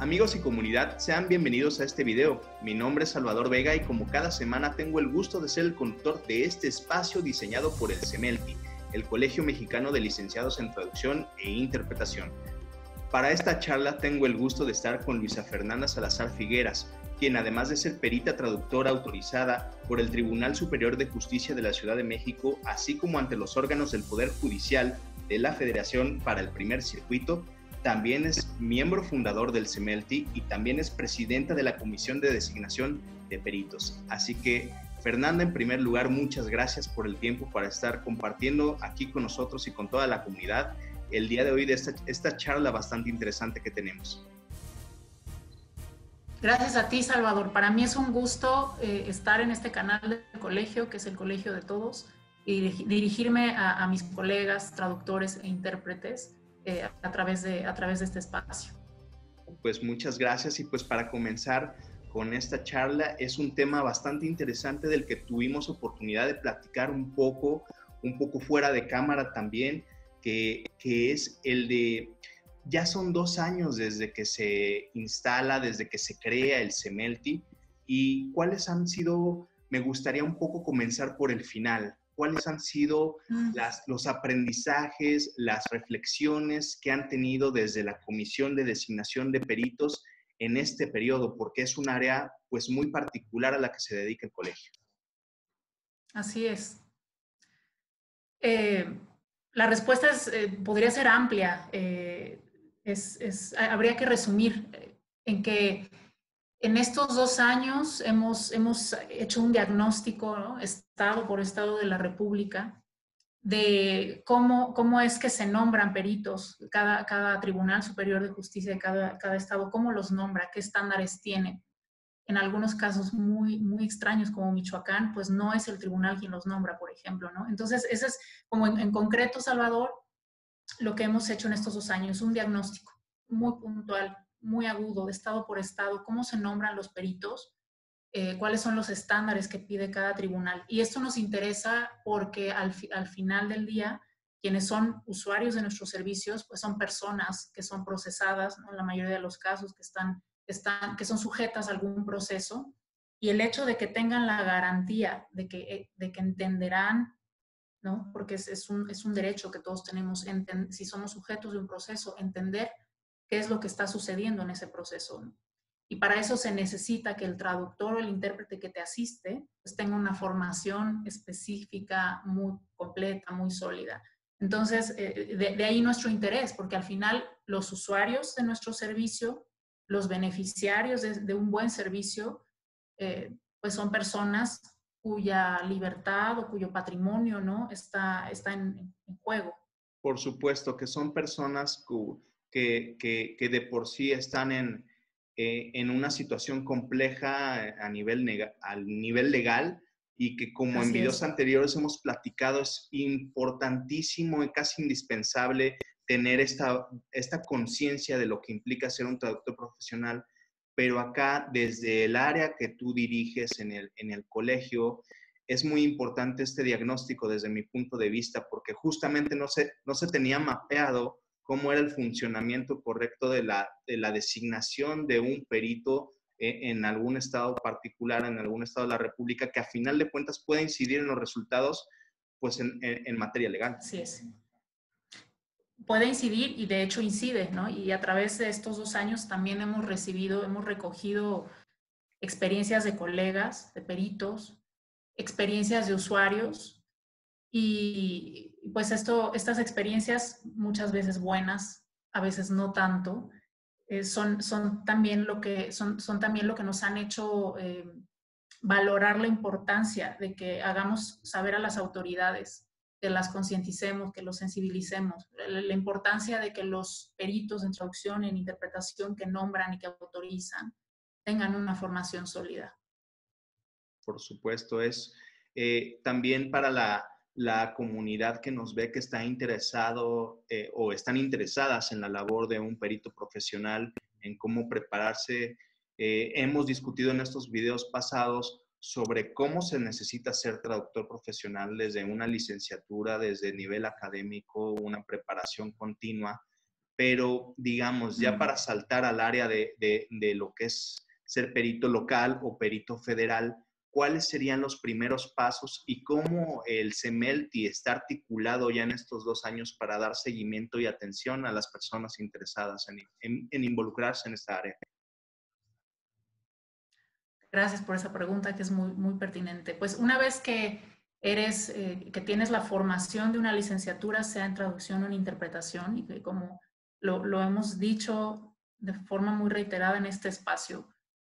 Amigos y comunidad, sean bienvenidos a este video. Mi nombre es Salvador Vega y como cada semana tengo el gusto de ser el conductor de este espacio diseñado por el CEMELTI, el Colegio Mexicano de Licenciados en Traducción e Interpretación. Para esta charla tengo el gusto de estar con Luisa Fernanda Salazar Figueras, quien además de ser perita traductora autorizada por el Tribunal Superior de Justicia de la Ciudad de México, así como ante los órganos del Poder Judicial de la Federación para el Primer Circuito, también es miembro fundador del CEMELTI y también es presidenta de la Comisión de Designación de Peritos. Así que, Fernanda, en primer lugar, muchas gracias por el tiempo para estar compartiendo aquí con nosotros y con toda la comunidad el día de hoy de esta charla bastante interesante que tenemos. Gracias a ti, Salvador. Para mí es un gusto estar en este canal del colegio, que es el colegio de todos, y dirigirme a mis colegas, traductores e intérpretes a través de este espacio. Pues muchas gracias y pues para comenzar con esta charla es un tema bastante interesante del que tuvimos oportunidad de platicar un poco fuera de cámara también, que es el de, ya son 2 años desde que se instala, desde que se crea el CEMELTI, y cuáles han sido, me gustaría un poco comenzar por el final. ¿Cuáles han sido los aprendizajes, las reflexiones que han tenido desde la Comisión de Designación de Peritos en este periodo? Porque es un área pues muy particular a la que se dedica el colegio. Así es. La respuesta podría ser amplia. Habría que resumir en que en estos 2 años hemos hecho un diagnóstico, ¿no? Estado por estado de la República, de cómo es que se nombran peritos, cada Tribunal Superior de Justicia de cada estado, cómo los nombra, qué estándares tiene. En algunos casos muy extraños como Michoacán, pues no es el tribunal quien los nombra, por ejemplo, ¿no? Entonces, ese es como en concreto, Salvador, lo que hemos hecho en estos 2 años, un diagnóstico muy puntual, muy agudo, de estado por estado, cómo se nombran los peritos, cuáles son los estándares que pide cada tribunal. Y esto nos interesa porque al final del día, quienes son usuarios de nuestros servicios, pues son personas que son procesadas, ¿no? En la mayoría de los casos que son sujetas a algún proceso, y el hecho de que tengan la garantía de que entenderán, ¿no? Porque es un derecho que todos tenemos, si somos sujetos de un proceso, entender qué es lo que está sucediendo en ese proceso, ¿no? Y para eso se necesita que el traductor o el intérprete que te asiste pues tenga una formación específica muy completa, muy sólida. Entonces, de ahí nuestro interés, porque al final los usuarios de nuestro servicio, los beneficiarios de un buen servicio, pues son personas cuya libertad o cuyo patrimonio, ¿no? está en juego. Por supuesto que son personas que de por sí están en una situación compleja al nivel legal, y que como en videos anteriores hemos platicado, es importantísimo y casi indispensable tener esta conciencia de lo que implica ser un traductor profesional. Pero acá, desde el área que tú diriges en el colegio, es muy importante este diagnóstico desde mi punto de vista, porque justamente no se tenía mapeado cómo era el funcionamiento correcto de la designación de un perito en algún estado particular, en algún estado de la República, que a final de cuentas puede incidir en los resultados pues en materia legal. Así es. Puede incidir y de hecho incide, ¿no? Y a través de estos 2 años también hemos recogido experiencias de colegas, de peritos, experiencias de usuarios, y pues estas experiencias, muchas veces buenas, a veces no tanto, son también lo que nos han hecho valorar la importancia de que hagamos saber a las autoridades, que las concienticemos, que los sensibilicemos, la importancia de que los peritos en traducción, en interpretación que nombran y que autorizan tengan una formación sólida. Por supuesto, es también para la comunidad que nos ve, que está interesado o están interesadas en la labor de un perito profesional, en cómo prepararse. Hemos discutido en estos videos pasados sobre cómo se necesita ser traductor profesional desde una licenciatura, desde nivel académico, una preparación continua, pero digamos, ya para saltar al área de lo que es ser perito local o perito federal, ¿cuáles serían los primeros pasos y cómo el CEMELTI está articulado ya en estos 2 años para dar seguimiento y atención a las personas interesadas en involucrarse en esta área? Gracias por esa pregunta que es muy, muy pertinente. Pues una vez que que tienes la formación de una licenciatura, sea en traducción o en interpretación, y que como lo hemos dicho de forma muy reiterada en este espacio,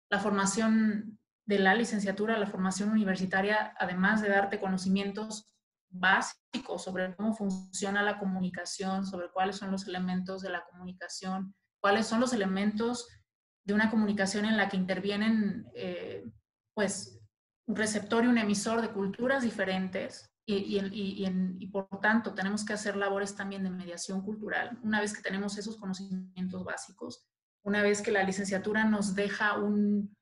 la formación de la licenciatura, la formación universitaria, además de darte conocimientos básicos sobre cómo funciona la comunicación, sobre cuáles son los elementos de la comunicación, cuáles son los elementos de una comunicación en la que intervienen, pues, un receptor y un emisor de culturas diferentes y por tanto tenemos que hacer labores también de mediación cultural. Una vez que tenemos esos conocimientos básicos, una vez que la licenciatura nos deja un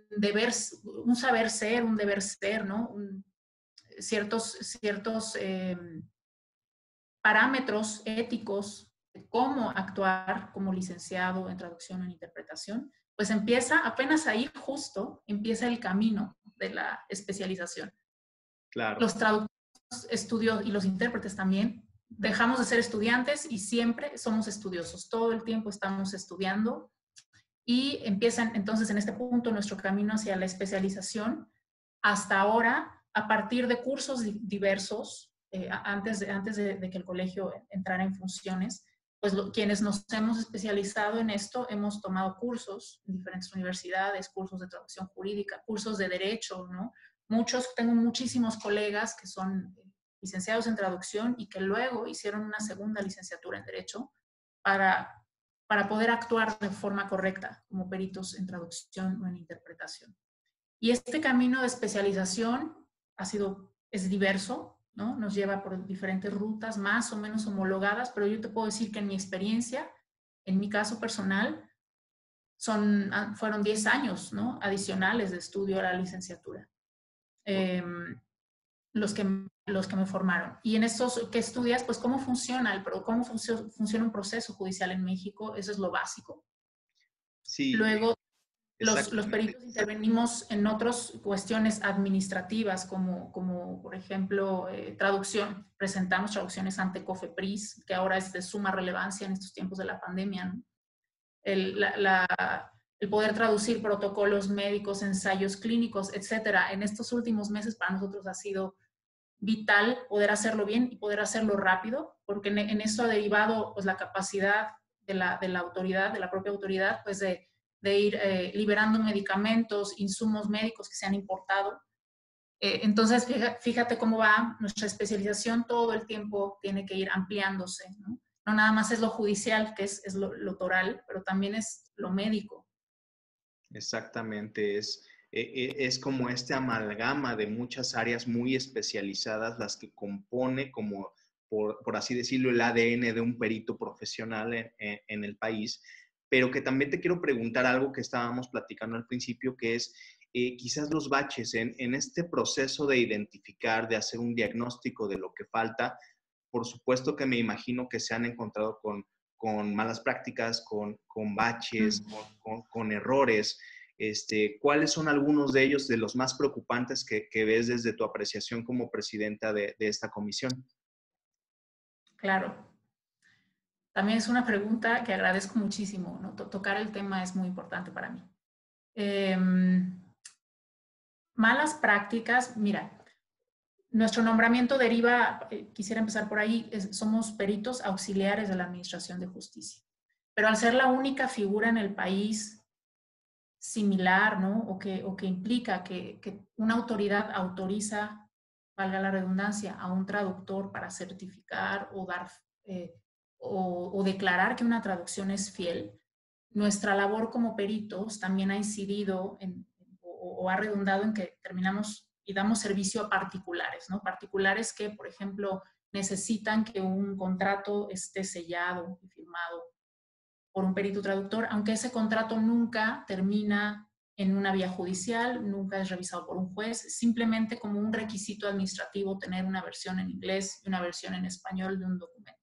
deber, un saber ser, un deber ser, ¿no? Ciertos parámetros éticos de cómo actuar como licenciado en traducción o en interpretación, pues empieza, apenas ahí justo, empieza el camino de la especialización. Claro. Los traductores, estudios y los intérpretes también, dejamos de ser estudiantes y siempre somos estudiosos. Todo el tiempo estamos estudiando y empieza entonces en este punto nuestro camino hacia la especialización. Hasta ahora, a partir de cursos diversos, antes de que el colegio entrara en funciones, pues quienes nos hemos especializado en esto hemos tomado cursos en diferentes universidades, cursos de traducción jurídica, cursos de derecho, ¿no? Tengo muchísimos colegas que son licenciados en traducción y que luego hicieron una segunda licenciatura en derecho para poder actuar de forma correcta como peritos en traducción o en interpretación. Y este camino de especialización es diverso, ¿no? Nos lleva por diferentes rutas más o menos homologadas, pero yo te puedo decir que en mi experiencia, en mi caso personal, fueron 10 años, ¿no? Adicionales de estudio a la licenciatura, los que me formaron. Y en estos que estudias, pues cómo funciona funciona un proceso judicial en México, eso es lo básico. Sí. Luego, los peritos intervenimos en otras cuestiones administrativas, como por ejemplo, traducción. Presentamos traducciones ante COFEPRIS, que ahora es de suma relevancia en estos tiempos de la pandemia, ¿no? El poder traducir protocolos médicos, ensayos clínicos, etcétera. En estos últimos meses para nosotros ha sido vital poder hacerlo bien y poder hacerlo rápido, porque en eso ha derivado pues, la capacidad de la autoridad, de la propia autoridad, pues de ir liberando medicamentos, insumos médicos que se han importado. Entonces, fíjate cómo va nuestra especialización, todo el tiempo tiene que ir ampliándose, ¿no? No nada más es lo judicial, que es lo toral, pero también es lo médico. Exactamente, es como este amalgama de muchas áreas muy especializadas las que compone como, por así decirlo, el ADN de un perito profesional en el país, pero que también te quiero preguntar algo que estábamos platicando al principio, que es quizás los baches en este proceso de identificar, de hacer un diagnóstico de lo que falta. Por supuesto que me imagino que se han encontrado con malas prácticas, con baches, con errores. ¿Cuáles son algunos de ellos, de los más preocupantes que ves desde tu apreciación como presidenta de esta comisión? Claro. También es una pregunta que agradezco muchísimo, ¿no? Tocar el tema es muy importante para mí. Malas prácticas, mira, nuestro nombramiento deriva, quisiera empezar por ahí, somos peritos auxiliares de la Administración de Justicia. Pero al ser la única figura en el país similar, ¿no? O que implica que una autoridad autoriza, valga la redundancia, a un traductor para certificar o dar o declarar que una traducción es fiel, nuestra labor como peritos también ha incidido o ha redundado en que terminamos y damos servicio a particulares, ¿no? Particulares que, por ejemplo, necesitan que un contrato esté sellado y firmado por un perito traductor, aunque ese contrato nunca termina en una vía judicial, nunca es revisado por un juez, simplemente como un requisito administrativo tener una versión en inglés y una versión en español de un documento.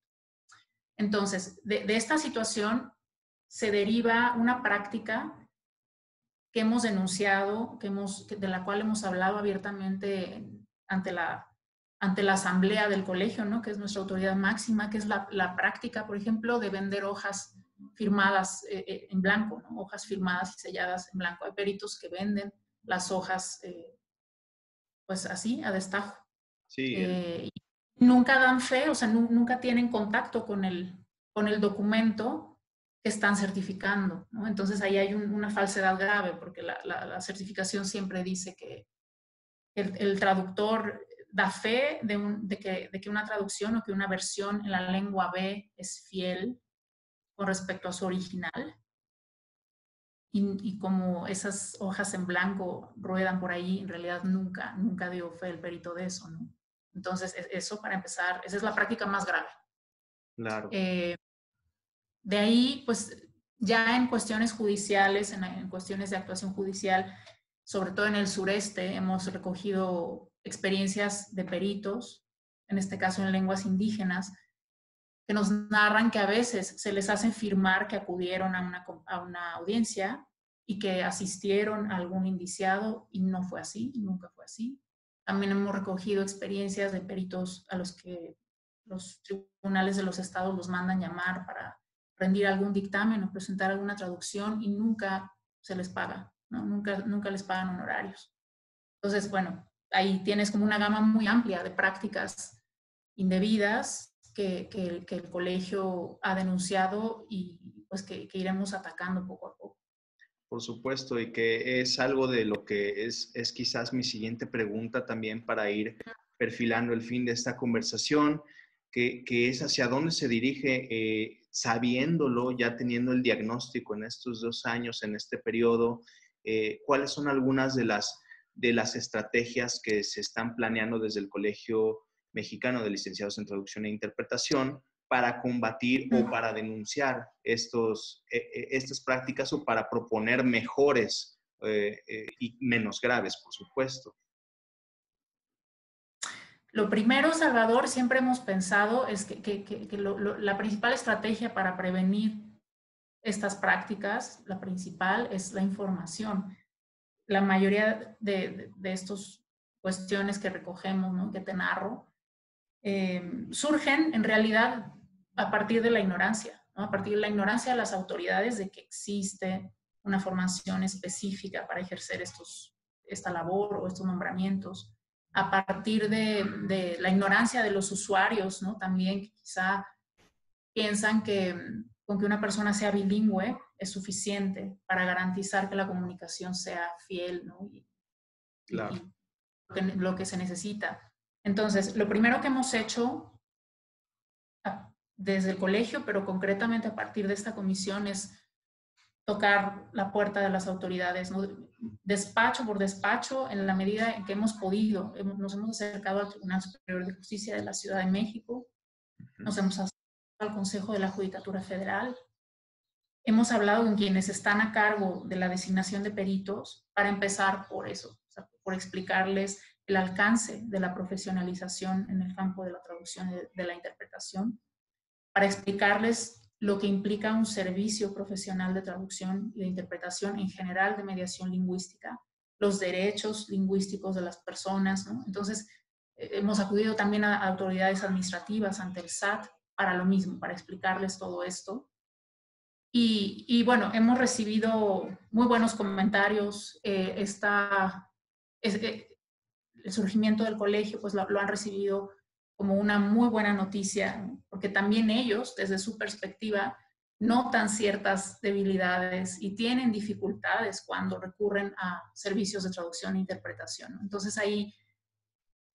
Entonces, de esta situación se deriva una práctica que hemos denunciado, de la cual hemos hablado abiertamente ante la asamblea del colegio, ¿no? Que es nuestra autoridad máxima, que es la práctica, por ejemplo, de vender hojas firmadas en blanco, ¿no? Hojas firmadas y selladas en blanco. Hay peritos que venden las hojas, pues así, a destajo. Sí, Y nunca dan fe, o sea, nunca tienen contacto con el documento que están certificando, ¿no? Entonces ahí hay una falsedad grave, porque la certificación siempre dice que el traductor da fe de que una traducción o que una versión en la lengua B es fiel con respecto a su original. Y como esas hojas en blanco ruedan por ahí, en realidad nunca dio fe el perito de eso, ¿no? Entonces, eso para empezar, esa es la práctica más grave. claro. De ahí, pues ya en cuestiones judiciales, en cuestiones de actuación judicial, sobre todo en el sureste, hemos recogido experiencias de peritos, en este caso en lenguas indígenas, que nos narran que a veces se les hace firmar que acudieron a una audiencia y que asistieron a algún indiciado, y no fue así, nunca fue así. También hemos recogido experiencias de peritos a los que los tribunales de los estados los mandan llamar para rendir algún dictamen o presentar alguna traducción, y nunca se les paga, ¿no? Nunca les pagan honorarios. Entonces, bueno, ahí tienes como una gama muy amplia de prácticas indebidas que el colegio ha denunciado, y pues que iremos atacando poco a poco. Por supuesto, y que es algo de lo que es quizás mi siguiente pregunta también para ir perfilando el fin de esta conversación, que es hacia dónde se dirige, sabiéndolo, ya teniendo el diagnóstico en estos 2 años, en este periodo, cuáles son algunas de las estrategias que se están planeando desde el Colegio Mexicano de Licenciados en Traducción e Interpretación para combatir o para denunciar estas prácticas, o para proponer mejores y menos graves, por supuesto. Lo primero, Salvador, siempre hemos pensado es que la principal estrategia para prevenir estas prácticas, la principal, es la información. La mayoría de estas cuestiones que recogemos, ¿no?, que te narro, surgen en realidad a partir de la ignorancia, ¿no? A partir de la ignorancia de las autoridades de que existe una formación específica para ejercer esta labor o estos nombramientos, a partir de la ignorancia de los usuarios, ¿no? También, que quizá piensan que con que una persona sea bilingüe es suficiente para garantizar que la comunicación sea fiel, ¿no? Claro. Y lo que se necesita. Entonces, lo primero que hemos hecho desde el colegio, pero concretamente a partir de esta comisión, es tocar la puerta de las autoridades, ¿no? Despacho por despacho, en la medida en que hemos podido. Nos hemos acercado al Tribunal Superior de Justicia de la Ciudad de México, nos hemos acercado al Consejo de la Judicatura Federal, hemos hablado con quienes están a cargo de la designación de peritos para empezar por eso, o sea, por explicarles el alcance de la profesionalización en el campo de la traducción y de la interpretación, para explicarles lo que implica un servicio profesional de traducción y de interpretación en general, de mediación lingüística, los derechos lingüísticos de las personas, ¿no? Entonces, hemos acudido también a autoridades administrativas, ante el SAT, para lo mismo, para explicarles todo esto. Y bueno, hemos recibido muy buenos comentarios. El surgimiento del colegio, pues lo han recibido como una muy buena noticia, porque también ellos, desde su perspectiva, notan ciertas debilidades y tienen dificultades cuando recurren a servicios de traducción e interpretación. Entonces ahí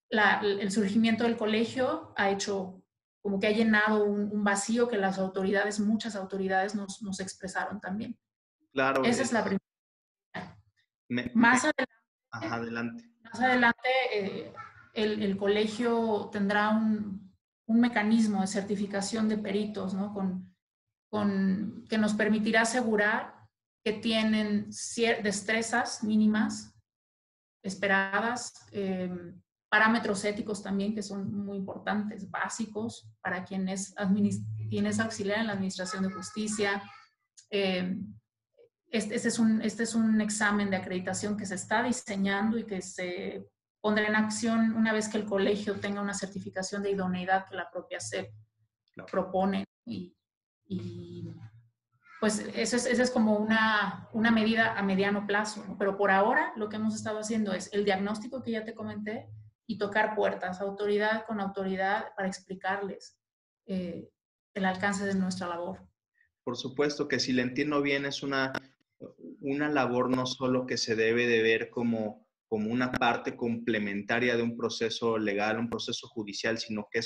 el surgimiento del colegio ha hecho como que ha llenado un vacío que las autoridades, muchas autoridades nos expresaron también. Claro. Esa es la primera. Adelante. Más adelante el colegio tendrá un mecanismo de certificación de peritos, ¿no? Que nos permitirá asegurar que tienen destrezas mínimas esperadas, parámetros éticos también que son muy importantes, básicos para quien es tienes auxiliar en la Administración de Justicia. Este es un examen de acreditación que se está diseñando y que se pondrá en acción una vez que el colegio tenga una certificación de idoneidad que la propia SEP propone. Y pues esa es como una medida a mediano plazo, ¿no? Pero por ahora lo que hemos estado haciendo es el diagnóstico que ya te comenté y tocar puertas, autoridad con autoridad, para explicarles el alcance de nuestra labor. Por supuesto que si le entiendo bien, es una labor no solo que se debe de ver como una parte complementaria de un proceso legal, un proceso judicial, sino que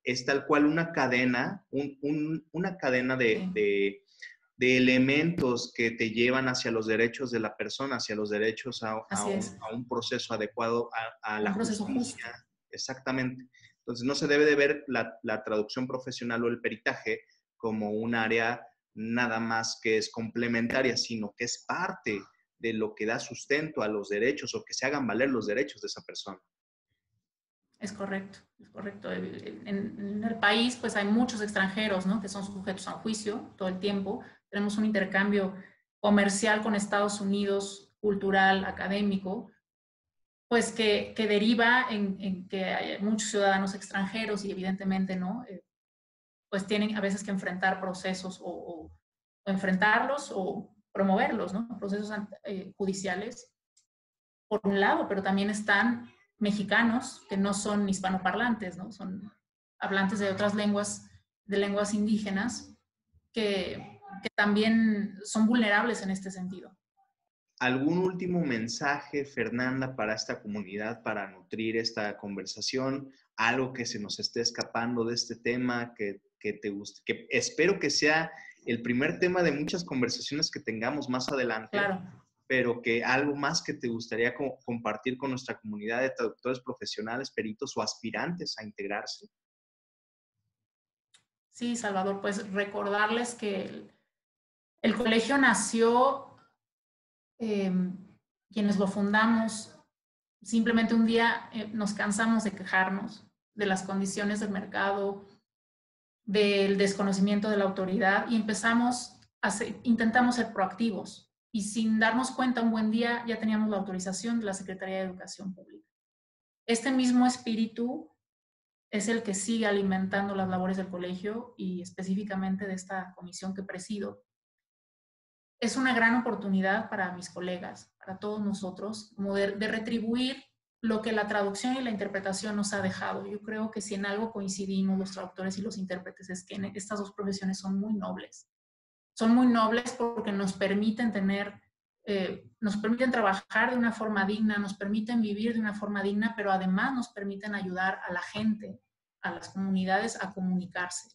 es tal cual una cadena, una cadena de elementos que te llevan hacia los derechos de la persona, hacia los derechos a un proceso adecuado a la justicia. Exactamente. Entonces, no se debe de ver la traducción profesional o el peritaje como un área nada más que es complementaria, sino que es parte de lo que da sustento a los derechos o que se hagan valer los derechos de esa persona. Es correcto, es correcto. En el país, pues hay muchos extranjeros, ¿no?, que son sujetos a juicio todo el tiempo. Tenemos un intercambio comercial con Estados Unidos, cultural, académico, pues que deriva en que hay muchos ciudadanos extranjeros y evidentemente, ¿no?, pues tienen a veces que enfrentar procesos o enfrentarlos o promoverlos, ¿no?, procesos judiciales, por un lado, pero también están mexicanos que no son hispanoparlantes, ¿no?, son hablantes de otras lenguas, de lenguas indígenas, que también son vulnerables en este sentido. ¿Algún último mensaje, Fernanda, para esta comunidad, para nutrir esta conversación? Algo que se nos esté escapando de este tema, que te guste, que espero que sea el primer tema de muchas conversaciones que tengamos más adelante. Claro. Pero que algo más que te gustaría compartir con nuestra comunidad de traductores profesionales, peritos o aspirantes a integrarse. Sí, Salvador, pues recordarles que el colegio nació, quienes lo fundamos, simplemente un día nos cansamos de quejarnos de las condiciones del mercado, del desconocimiento de la autoridad y intentamos ser proactivos. Y sin darnos cuenta, un buen día ya teníamos la autorización de la Secretaría de Educación Pública. Este mismo espíritu es el que sigue alimentando las labores del colegio y específicamente de esta comisión que presido. Es una gran oportunidad para mis colegas, para todos nosotros, como de retribuir lo que la traducción y la interpretación nos ha dejado. Yo creo que si en algo coincidimos los traductores y los intérpretes es que estas dos profesiones son muy nobles. Son muy nobles porque nos permiten trabajar de una forma digna, nos permiten vivir de una forma digna, pero además nos permiten ayudar a la gente, a las comunidades a comunicarse.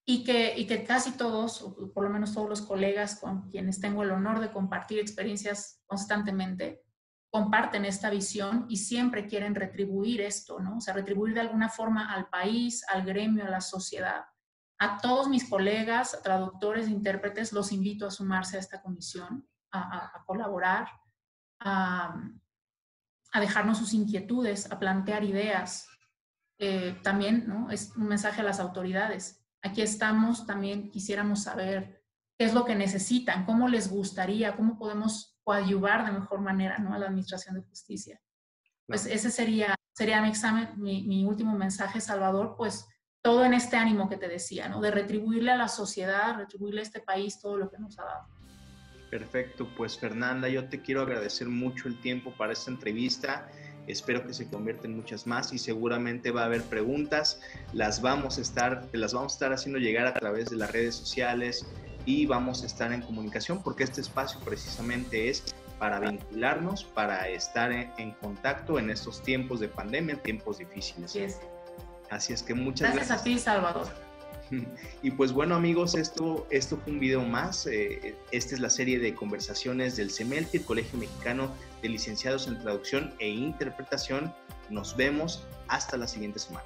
Y que casi todos, o por lo menos todos los colegas con quienes tengo el honor de compartir experiencias constantemente, comparten esta visión y siempre quieren retribuir esto, ¿no? O sea, retribuir de alguna forma al país, al gremio, a la sociedad. A todos mis colegas, traductores e intérpretes, los invito a sumarse a esta comisión, a colaborar, a dejarnos sus inquietudes, a plantear ideas. También, ¿no?, es un mensaje a las autoridades. Aquí estamos, también quisiéramos saber qué es lo que necesitan, cómo les gustaría, cómo podemos coadyuvar de mejor manera, ¿no?, a la Administración de Justicia. Pues ese sería mi último mensaje, Salvador, pues todo en este ánimo que te decía, ¿no?, de retribuirle a la sociedad, retribuirle a este país todo lo que nos ha dado. Perfecto, pues Fernanda, yo te quiero agradecer mucho el tiempo para esta entrevista. Espero que se convierta en muchas más y seguramente va a haber preguntas. Te las vamos a estar haciendo llegar a través de las redes sociales y vamos a estar en comunicación porque este espacio precisamente es para vincularnos, para estar en contacto en estos tiempos de pandemia, en tiempos difíciles. Así es que muchas gracias. Gracias a ti, Salvador. Y pues bueno, amigos, esto fue un video más. Esta es la serie de conversaciones del CEMELTI, el Colegio Mexicano de Licenciados en Traducción e Interpretación. Nos vemos hasta la siguiente semana.